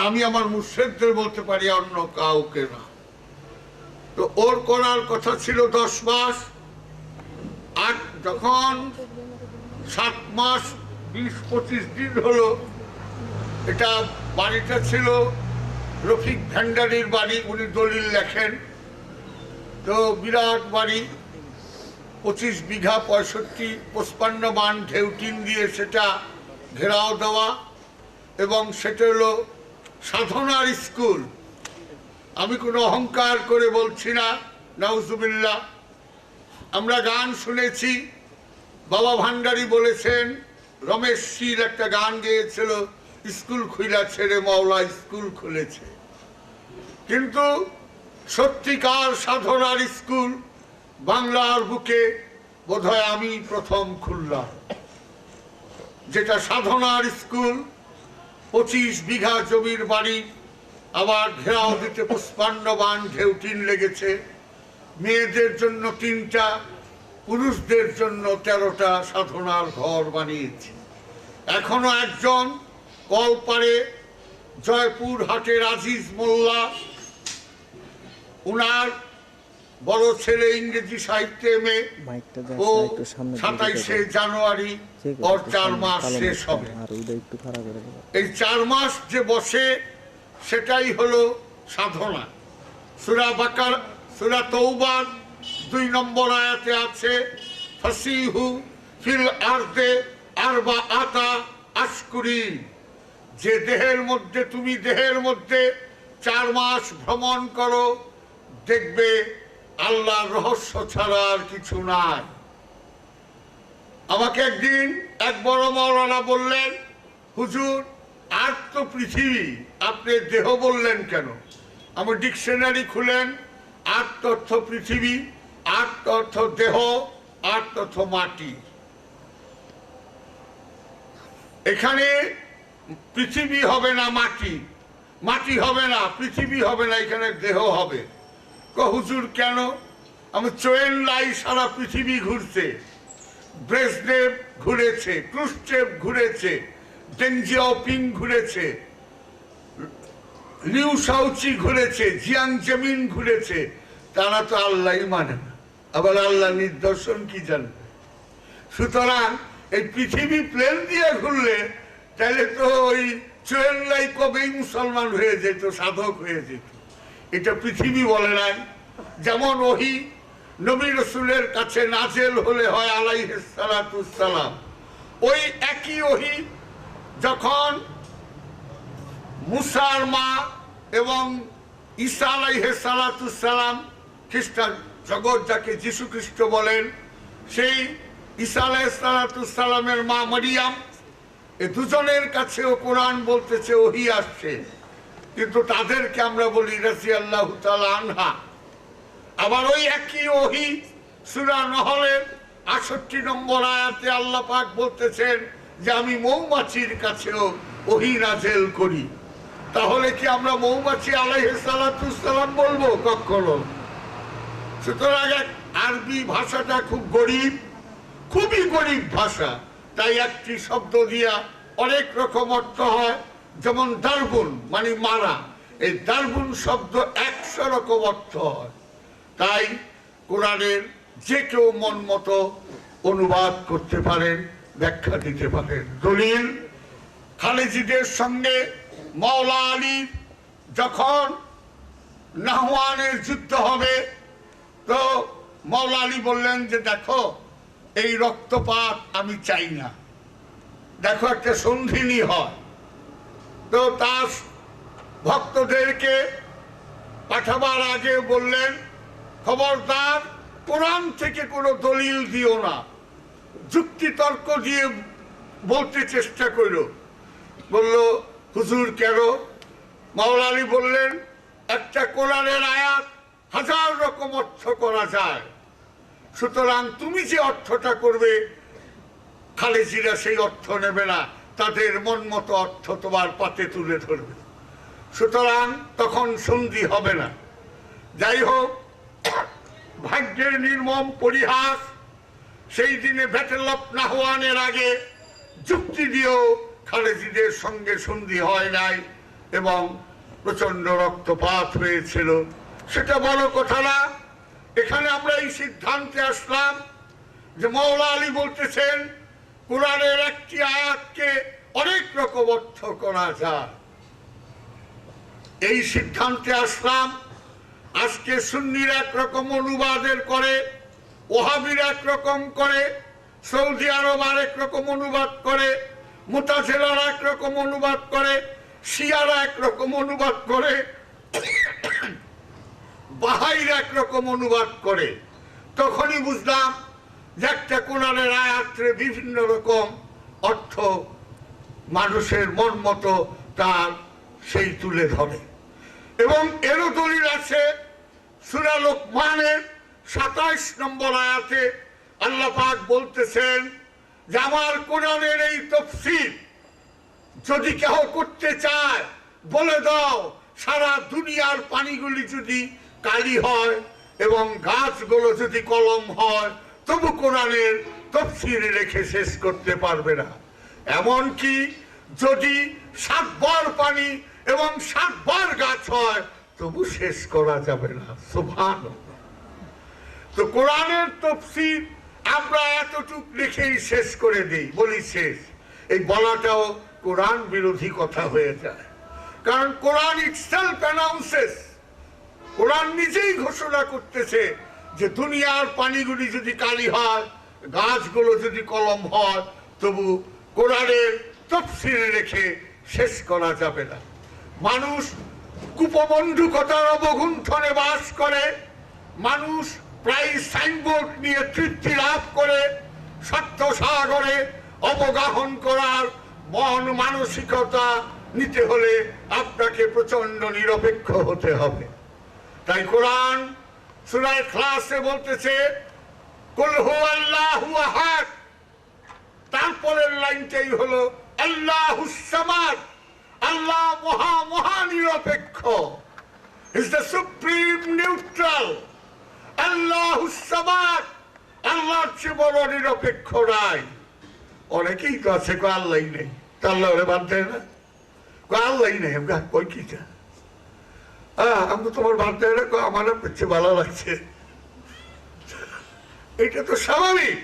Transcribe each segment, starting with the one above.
আমি আমার মুর্শিদদের বলতে পারি, অন্য কাউকে না। তো ওর করার কথা ছিল 10 মাস, আর যখন 7 মাস 20-25 দিন হলো, এটা বাড়িটা ছিল রফিক ভান্ডারির বাড়ি, উনি দলিল লেখেন। তো বিরাট বাড়ি, 25 বিঘা 55 মান ঢেউটিন দিয়ে সেটা ঘেরাও দেওয়া, এবং সেটা হলো সাধনার স্কুল। আমি কোনো অহংকার করে বলছি না, নাউজুবিল্লাহ। আমরা গান শুনেছি, বাবা ভান্ডারী বলেছেন, রমেশ শীল একটা গান গেয়েছিল, স্কুল খুইলা ছেড়ে মাওলা স্কুল খুলেছে। কিন্তু সত্যিকার সাধনার স্কুল বাংলার বুকে বোধহয় আমি প্রথম খুললাম, যেটা সাধনার স্কুল। 25 বিঘা জমির বাড়ি, আবার ঘেরাও দিতে 55 বান ঢেউটিন লেগেছে। মেয়েদের জন্য 3টা, পুরুষদের জন্য 13টা সাধনার ঘর বানিয়েছি। এখনো একজন কলপাড়ে জয়পুর হাটের আজিজ মোল্লা, উনার বড় ছেলে ইংরেজি সাহিত্যে এমএ, ও 27শে জানুয়ারি ওর 4 মাস শেষ হবে। এই 4 মাস যে বসে, সেটাই হলো সাধনা। সূরা বাকারা, সূরা তওবার 2 নম্বর আয়াতে আছে, ফাসিহু ফিল আরদে আরবাআতা আশকুরিন, যে তুমি দেহের মধ্যে 4 মাস ভ্রমণ করো, দেখবে আল্লাহর রহস্য ছাড়া আর কিছু নাই। আমাকে একদিন এক বড় মাওলানা বললেন, হুজুর, আর তো পৃথিবী, আপনি দেহ বললেন কেন? আমি ডিকশনারি খুলেন, আর তথ্য পৃথিবী, আর তথ্য দেহ, আর তথ্য মাটি। এখানে পৃথিবী হবে না মাটি, মাটি হবে না পৃথিবী হবে না, এখানে দেহ হবে। হুজুর কেন? আমি চোয়েন লাই সারা পৃথিবী ঘুরছে, ব্রেজনেভ ঘুরেছে, ক্রুশ্চেভ ঘুরেছে, ডেং জিয়াওপিং ঘুরেছে, লিউ শাওচি ঘুরেছে, জিয়াং জেমিন ঘুরেছে, তারা তো আল্লাহই মানে না, আবার আল্লাহ নিদর্শন কি জানবে? সুতরাং এই পৃথিবী প্লেন দিয়ে ঘুরলে তাহলে তো ওই চোয়েন লাই কবেই মুসলমান হয়ে যেত, সাধক হয়ে যেত। এটা পৃথিবী বলে নাই। যেমন ওহী নবী রাসূলের কাছে নাজেল হলে হয় আলাইহিস সালাতুস সালাম, ওই একই ওহী যখন মুসার মা এবং ঈসা আলাইহিস সালাতুস সালাম, খ্রিস্টান জগৎ যাকে যীশু খ্রিস্ট বলেন, সেই ঈসা আলাইহিস সালাতুস সালামের মা মারিয়াম, এই দুজনের কাছেও কোরআন বলতেছে ওহী আসছে, কিন্তু তাদেরকে আমরা বলি রাদিয়াল্লাহু তাআলা আনহা। আবার ওই একই ওহী সূরা নহলের 68 নম্বর আয়াতে আল্লাহ পাক বলতেছেন যে আমি মৌমাছির কাছেও ওহী নাযিল করি। তাহলে কি আমরা মৌমাছি আলাইহিস সালাতুস সালাম বলবো? কখনো। সুতরাং আরবি ভাষাটা খুব গরীব, খুবই গরীব ভাষা, তাই একটি শব্দ দিয়া অনেক রকম অর্থ হয়। যেমন দারবুন মানে মারা, এই দারবুন শব্দ 100 রকম অর্থ হয়। তাই কোরআনের যে কেউ মন মতো অনুবাদ করতে পারেন, ব্যাখ্যা দিতে পারেন। দলিল, খালিজিদের সঙ্গে মাওলা আলী যখন নাহওয়ানের যুদ্ধ হবে, তো মাওলা আলী বললেন যে দেখো, এই রক্তপাত আমি চাই না, দেখো একটা সন্ধিনী হয়। তো তার ভক্তদেরকে পাঠাবার আগে বললেন, খবরদার কোরআন থেকে কোনো দলিল দিও না, যুক্তি তর্ক দিয়ে বলতে চেষ্টা করো। বলল, হুজুর কেন? মাওলা আলী বললেন, একটা কোরআনের আয়াত 1000 রকম অর্থ করা যায়, সুতরাং তুমি যে অর্থটা করবে খালেজিরা সেই অর্থ নেবে না, তাদের মন মতো অর্থ তোমার পাতে তুলে ধরবে, সুতরাং তখন সন্ধি হবে না। যাই হোক, ভাগ্যের নির্মম পরিহাস, সেই দিনে ব্যাটেল অফ নাহওয়ানের আগে যুক্তি দিয়েও খালেজিদের সঙ্গে সন্ধি হয় নাই। এবং প্রচন্ড রক্তপাত হয়েছিল, সেটা বড় কথা না। এখানে আমরা এই সিদ্ধান্তে আসলাম যে মওলা আলী বলতেছেন কোরআনের একটি আয়াতকে অনেক রকম অর্থ করা যায়। এই সিদ্ধান্তে আসলাম। আজকে সুন্নির একরকম অনুবাদের করে, ওহাবির একরকম করে, সৌদি আরব আরেক রকম অনুবাদ করে, মুতাজিলারা একরকম অনুবাদ করে, শিয়ারা একরকম অনুবাদ করে, বাহাইরা একরকম অনুবাদ করে। তখনই বুঝলাম যে একটা কোরআনের আয়াতে বিভিন্ন রকম অর্থ মানুষের মন মতো তার সেই তুলে ধরে। এবং এরও দলিল আছে সূরা লোকমানের 27 নম্বর আয়াতে আল্লাহ পাক বলতেছেন যে আমার কোরআনের এই তাফসীর যদি কেউ করতে চায় বলে দাও, সারা দুনিয়ার পানিগুলি যদি কালি হয় এবং গাছগুলো যদি কলম হয়, তবু কোরআনের তাফসীর রেখে শেষ করতে পারবে না। এমনকি যদি 7 বার পানি এবং 7 বার গাছ হয়, তবু শেষ করা যাবে না। সুবহানাল্লাহ। তো কোরআনের তাফসীর আমরা এতটুক লিখেই শেষ করে দিই, বলি শেষ। এই বলাটাও কোরআন বিরোধী কথা হয়ে যায়, কারণ কোরআন ইটসেলফ অ্যানাউন্সেস, কোরআন নিজেই ঘোষণা করতেছে যে দুনিয়ার পানিগুলি যদি কালি হয়, গাছগুলো যদি কলম হয়, তবু কোরআনের তাফসীর রেখে শেষ করা যাবে না। মানুষ কুপমণ্ডুকতার অবগুণ্ঠনে বাস করে, মানুষ প্রায় সাইনবোর্ড নিয়ে তৃপ্তি লাভ করে, স্বার্থ সাগরে অবগাহন করার মন মানসিকতা নিতে হলে আপনাকে প্রচন্ড নিরপেক্ষ হতে হবে। তাই কোরআন সূরা ইখলাসে বলতেছে কুল হুয়াল্লাহু আহাদ, তারপরের লাইনটাই হলো আল্লাহুস সামাদ, আল্লাহ মহা নিরপেক্ষ, ইজ দ্য সুপ্রিম নিউট্রাল। আল্লাহুস সামাদ, আল্লাহর চেয়ে বড় নিরপেক্ষ নাই। অনেকেই তো আছে কো আল্লাহই নেই, তা আল্লাহরে বানতে না, কো আল্লাহই নেই, আমরা কই কিটা আমি তোমার বানতে না, কো আমার পেছে ভালো লাগছে। এটা তো স্বাভাবিক।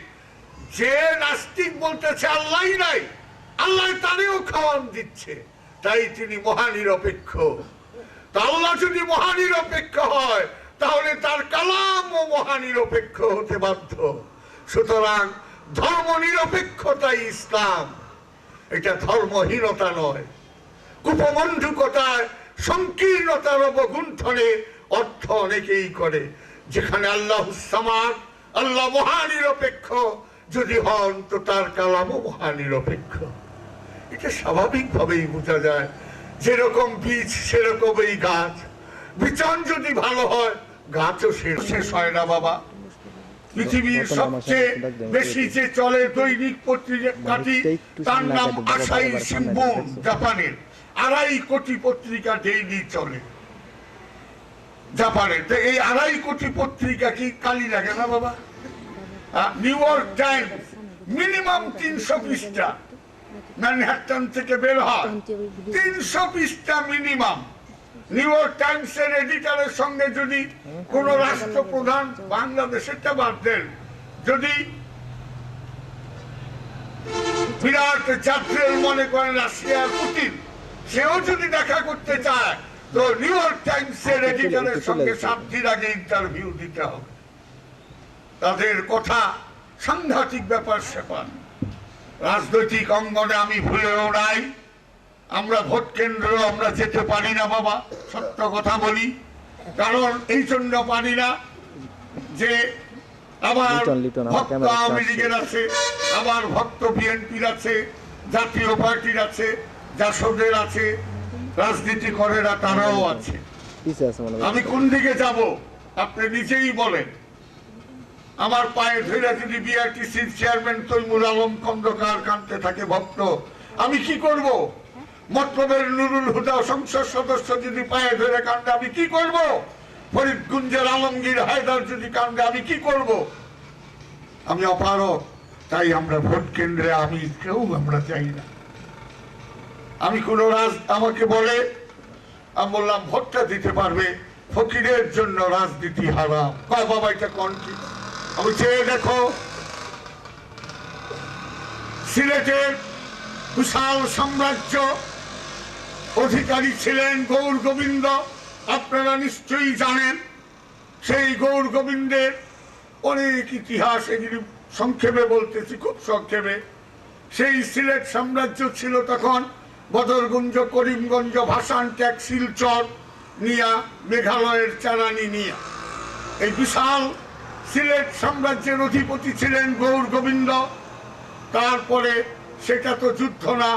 যে নাস্তিক বলতেছে আল্লাহই নাই, আল্লাহ তারেও খাওয়ান দিচ্ছে, তাই তিনি মহানিরপেক্ষ। তা আল্লাহ যদি মহানিরপেক্ষ হয়, তাহলে তার কালামও মহানিরপেক্ষ হতে বাধ্য। সুতরাং ধর্ম নিরপেক্ষতাই ইসলাম, এটা ধর্মহীনতা নয়। কুপমণ্ডুকতায় সংকীর্ণতার অবগুণ্ঠনে অর্থ অনেকেই করে। যেখানে আল্লাহুস সামাদ, আল্লাহ মহানিরপেক্ষ যদি হন, তো তার কালামও মহানিরপেক্ষ। এটা স্বাভাবিকভাবেই বোঝা যায়। যেরকম বীজ সেরকমই গাছ, বিচন যদি ভালো হয় গাছও শেষ হয় না বাবা। পৃথিবীর সবচেয়ে বেশি যে চলে দৈনিক পত্রিকাটি, তার নাম আসাই শিম্বুন, জাপানের। 2.5 কোটি পত্রিকা ডেইলি চলে জাপানের। তো এই 2.5 কোটি পত্রিকা কি কালি লাগে না বাবা? নিউ ইয়র্ক টাইমস মিনিমাম 300 পৃষ্ঠা ম্যানহাটন থেকে বের হয়, 300 পৃষ্ঠা মিনিমাম। নিউ ইয়র্ক টাইমসের এডিটরের সঙ্গে যদি কোন রাষ্ট্রপ্রধান, বাংলাদেশেরটা বাদ দেন, যদি বিরাট জাফরেল মনে করেন রাশিয়ার পুতিন, সেও যদি দেখা করতে চায়, তো নিউ ইয়র্ক টাইমসের এডিটরের সঙ্গে 7 দিন আগে ইন্টারভিউ দিতে হবে। তাদের কথা সাংঘাতিক ব্যাপার স্যাপার। রাজনৈতিক অঙ্গনে আমি ভুলেও নাই, আমরা ভোট কেন্দ্র আমরা যেতে পারি না বাবা, সত্য কথা বলি। কারণ এই জন্য পারি না যে আবার ভক্ত আওয়ামী লীগের আছে, আবার ভক্ত বিএনপির আছে, জাতীয় পার্টির আছে, জাসদের আছে, রাজনীতি করে না তারাও আছে। আমি কোন দিকে যাব আপনি নিজেই বলেন। আমার পায়ে ধরে যদি বিআরটিসির চেয়ারম্যান তৈমুর আলম খন্দকার কাঁদতে থাকে ভক্ত, আমি কি করব? মতলবের নুরুল হুদা সংসদ সদস্য যদি পায়ে ধরে কান্দে, আমি কি করব? ফরিদগঞ্জের আলমগীর হায়দার যদি কান্দে, আমি কি করব? আমি অপারক। তাই আমরা ভোট কেন্দ্রে আমি কেউ আমরা চাই না। আমি কোন আমাকে বলে আমি বললাম ভোটটা দিতে পারবে, ফকিরের জন্য রাজনীতি হারাম। কয় বাবা এটা কোন কি? আমি চেয়ে দেখো, সিলেটের বিশাল সাম্রাজ্য অধিকারী ছিলেন গৌর গোবিন্দ, আপনারা নিশ্চয়ই জানেন। সেই গৌর গোবিন্দের অনেক ইতিহাস, এগুলি সংক্ষেপে বলতেছি, খুব সংক্ষেপে। সেই সিলেট সাম্রাজ্য ছিল তখন বদরগঞ্জ, করিমগঞ্জ, ভাসান, ট্যাক, শিলচর নিয়া, মেঘালয়ের চারানি নিয়া। এই বিশাল সিলেট সাম্রাজ্যের অধিপতি ছিলেন গৌর গোবিন্দ। তারপরে সেটা তো যুদ্ধ না,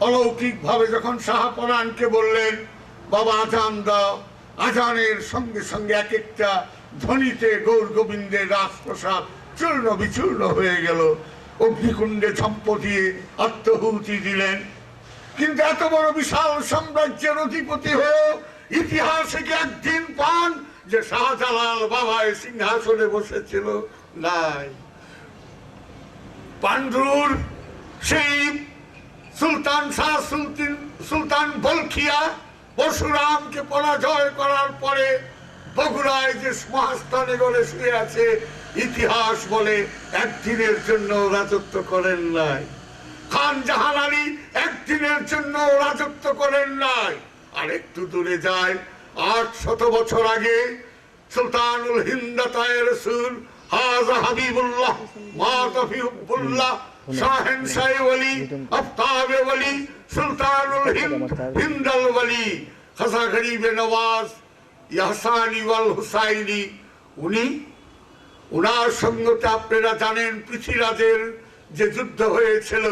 অলৌকিক ভাবে যখন শাহপরানকে বললেন বাবা আজান দাও, আজানের সঙ্গে সঙ্গে এক একটা ধ্বনিতে গৌর গোবিন্দের রাজপ্রসাদ চূর্ণ বিচূর্ণ হয়ে গেল। অগ্নিকুণ্ডে ঝম্প দিয়ে আত্মহুতি দিলেন। কিন্তু এত বড় বিশাল সাম্রাজ্যের অধিপতি হয়েও ইতিহাসে কি একদিন পান যে শাহজালাল বাবায় সিংহাসনে বসেছিল? নাই। পান্ডুর সেই সুলতান শাহ সুলতান বলখিয়া পরশুরামকে পরাজয় করার পরে বগুড়ায় যে মহাস্থানে গড়ে শুয়ে আছে, ইতিহাস বলে একদিনের জন্য রাজত্ব করেন নাই। খান জাহান আলী একদিনের জন্য রাজত্ব করেন নাই। আর একটু দূরে যায়, 800 বছর আগে সুলতানুল হিন্দ তায়ে রসুল হাজা হাবিবুল্লাহ মাতাফিউল্লাহ শাহেনশাহ ওলি আফতাবে ওলি সুলতানুল হিন্দাল ওলি খাসা গরিবে নওয়াজ ইহসানি ওয়াল হুসাইনি, উনার সঙ্গতে আপনারা জানেন পৃথ্বীরাজের যে যুদ্ধ হয়েছিল,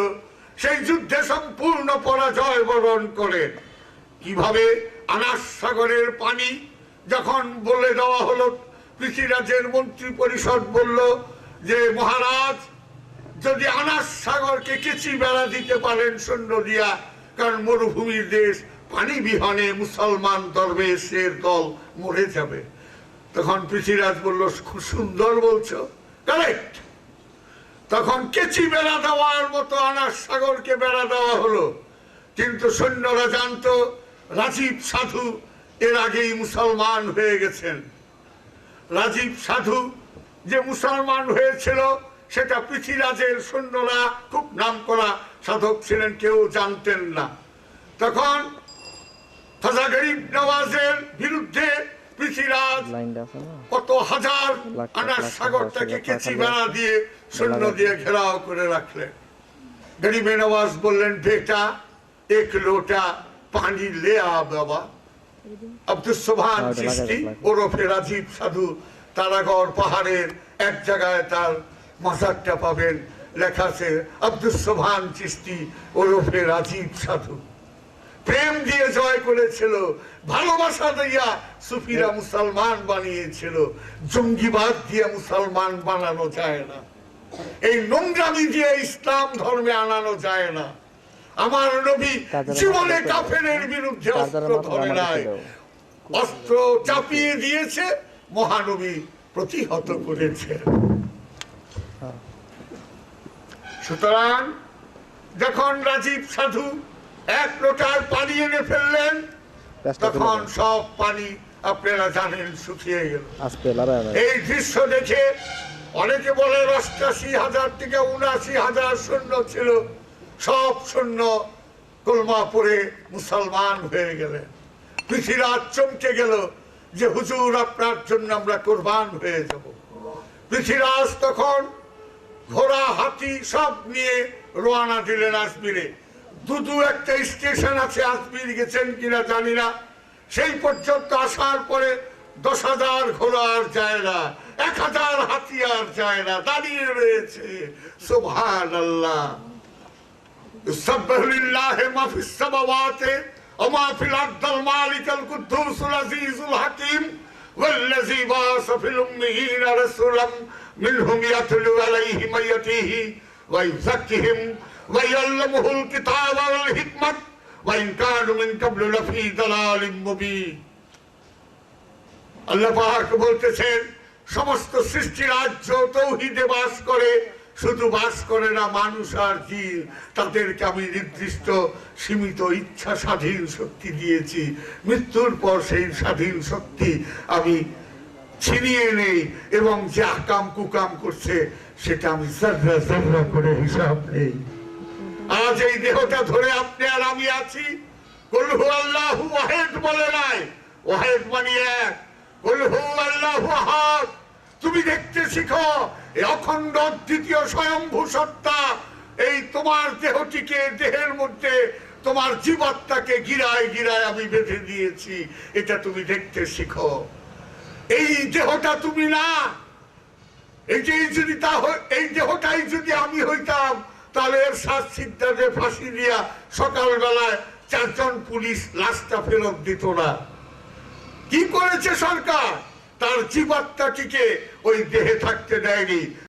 সেই যুদ্ধে সম্পূর্ণ পরাজয় বরণ করেন। কিভাবে? আনাস সাগরের পানি যখন বলে দেওয়া হলো, পৃথ্বীরাজের মন্ত্রী পরিষদ বলল যে মহারাজ যদি আনাস সাগরকে কেচি বেড়া দিতে পারেন সৈন্য দিয়া, কারণ মরুভূমির দেশ, পানি বিহনে মুসলমান দরবেশের দল মরে যাবে। তখন পৃথ্বীরাজ বলল খুব সুন্দর বলছো, কারেক্ট। তখন কেচি বেড়া দেওয়ার মতো আনাস সাগরকে বেড়া দেওয়া হলো। কিন্তু সৈন্যরা জানতো রাজীব সাধু এর আগেই মুসলমান হয়ে গেছেন। রাজীব সাধু যে মুসলমান হয়েছিল সেটা পৃথ্বীরাজের সৈন্যরা, খুব নামকরা সাধক ছিলেন, কেউ জানতেন না। তখন খাজা গরিব নওয়াজের বিরুদ্ধে পৃথ্বীরাজ কত হাজার আনাস সাগরটাকে কেচি বেড়া দিয়ে সৈন্য দিয়ে ঘেরাও করে রাখলেন। গরিবে নওয়াজ বললেন বেটা এক লোটা পানি লে আ বাবা। আব্দুস সোবহান চিশতি ওরফে রাজীব সাধু তারাগড় পাহাড়ের এক জায়গায় তার মাজারটা পাবেন, লেখা আছে আব্দুস সোবহান চিশতি ওরফে রাজীব সাধু। প্রেম দিয়ে জয় করেছিল, ভালোবাসা দিয়া সুফিরা মুসলমান বানিয়েছিল। জঙ্গিবাদ দিয়ে মুসলমান বানানো যায় না, এই নোংরামি দিয়ে ইসলাম ধর্মে আনানো যায় না। আমার নবী জীবনে কাফেরের বিরুদ্ধে অস্ত্র ধরে নাই, অস্ত্র চাপিয়ে দিয়েছে, মহানবী প্রতিহত করেছে। সুতরাং যখন রাজীব সাধু এক লোটার পানি এনে ফেললেন, তখন সব পানি আপনারা জানেন শুকিয়ে গেল। এই দৃশ্য দেখে অনেকে বলে ৮৮,০০০ থেকে ৭৯,০০০ সৈন্য ছিল, সব সৈন্য কলমা পড়ে মুসলমান হয়ে গেলেন। পৃথ্বীরাজ চমকে গেল যে হুজুর আপনার জন্য আমরা কোরবান হয়ে যাব। পৃথ্বীরাজ তখন ঘোড়া হাতি সব নিয়ে রওনা দিলেন আজমিরে। দুদু একটা স্টেশন আছে, আজমির গেছেন কিনা জানি না, সেই পর্যন্ত আসার পরে ১০,০০০ ঘোড়া আর যায় না, ১,০০০ হাতি আর যায় না, দাঁড়িয়ে রয়েছে। সুবহানাল্লাহ। ইউসাব্বিহু লিল্লাহি মা ফিস সামাওয়াতি ওয়া মা ফিল আরদিল মালিকুল কুদ্দুসুল আজিজুল হাকীম ওয়াল্লাযী বা'আসা ফিল উম্মিয়িনা রাসূলাম মিনহুম ইয়াতলু আলাইহিম আয়াতিহি ওয়া ইউযাক্কিহিম ওয়া ইউআল্লিমুহুল কিতাবা ওয়াল হিকমাত ওয়া ইন কানু মিন ক্বাবলু লাফী দালালিম মুবিন। আল্লাহ পাক বলতেছেন সমস্ত সৃষ্টি রাজ্য তৌহিদে বাস করে, শুধু বাস করে না মানুষ আর জিন, তাদেরকে আমি নির্দিষ্ট সীমিত ইচ্ছা স্বাধীন শক্তি দিয়েছি। মৃত্যুর পর সেই স্বাধীন শক্তি আমি ছিনিয়ে নেই এবং যে আকাম কুকাম করছে সেটা আমি জাররা জাররা করে হিসাব নেই। আজ এই দেহটা ধরে আপনি আর আমি আছি, কুল হু আল্লাহু ওয়াহিদ বলে নাই, ওয়াহিদ মানে এক, কুল হু আল্লাহু আহাদ। তুমি দেখতে শিখো এই অখণ্ড দ্বিতীয় স্বয়ম্ভূ সত্তা এই তোমার দেহটিকে, দেহের মধ্যে তোমার জীবাত্মাকে গিরায় গিরায় আমি বেঁধে দিয়েছি, এটা তুমি দেখতে শিখো। এই দেহটা তুমি না, এই যে যদি এই দেহটাই যদি আমি হইতাম তাহলে এর শাস্তিটাকে ফাঁসি দিয়া সকালবেলায় 4 জন পুলিশ লাশটা ফেরত দিত না। কি করেছে সরকার? তার জীবাত্মাটিকে ওই দেহে থাকতে দেয়নি।